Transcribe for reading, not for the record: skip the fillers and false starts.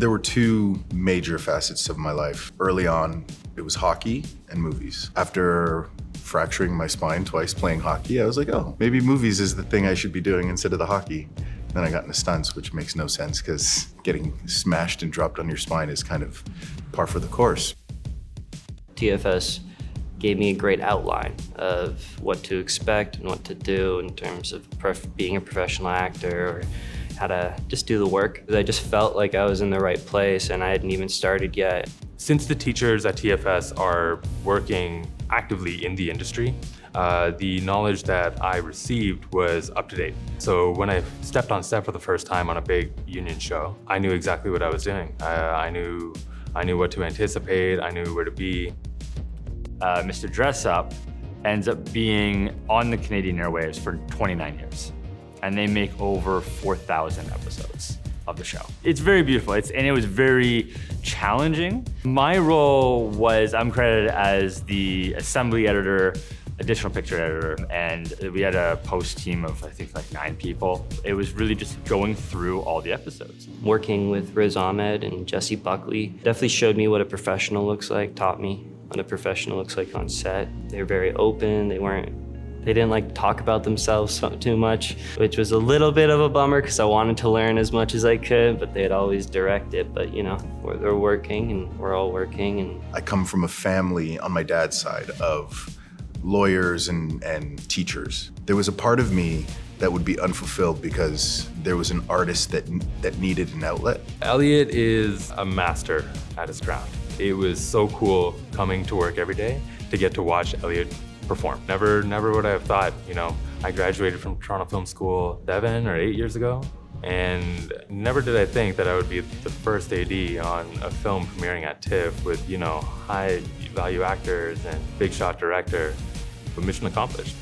There were two major facets of my life. Early on, it was hockey and movies. After fracturing my spine twice playing hockey, I was like, oh, maybe movies is the thing I should be doing instead of the hockey. Then I got into stunts, which makes no sense because getting smashed and dropped on your spine is kind of par for the course. TFS gave me a great outline of what to expect and what to do in terms of being a professional actor, or how to just do the work. I just felt like I was in the right place and I hadn't even started yet. Since the teachers at TFS are working actively in the industry, the knowledge that I received was up to date. So when I stepped on set for the first time on a big union show, I knew exactly what I was doing. I knew what to anticipate, I knew where to be. Mr. Dress Up ends up being on the Canadian airwaves for 29 years. And they make over 4,000 episodes of the show. It's very beautiful, and it was very challenging. My role was, I'm credited as the assembly editor, additional picture editor, and we had a post team of, I think, like 9 people. It was really just going through all the episodes. Working with Riz Ahmed and Jesse Buckley definitely showed me what a professional looks like, taught me what a professional looks like on set. They were very open, they didn't like talk about themselves too much, which was a little bit of a bummer because I wanted to learn as much as I could, but they'd always direct it. But you know, they're working and we're all working. And I come from a family on my dad's side of lawyers and teachers. There was a part of me that would be unfulfilled because there was an artist that needed an outlet. Elliot is a master at his craft. It was so cool coming to work every day to get to watch Elliot perform. Never would I have thought, you know, I graduated from Toronto Film School 7 or 8 years ago, and never did I think that I would be the first AD on a film premiering at TIFF with, you know, high value actors and big shot director, but mission accomplished.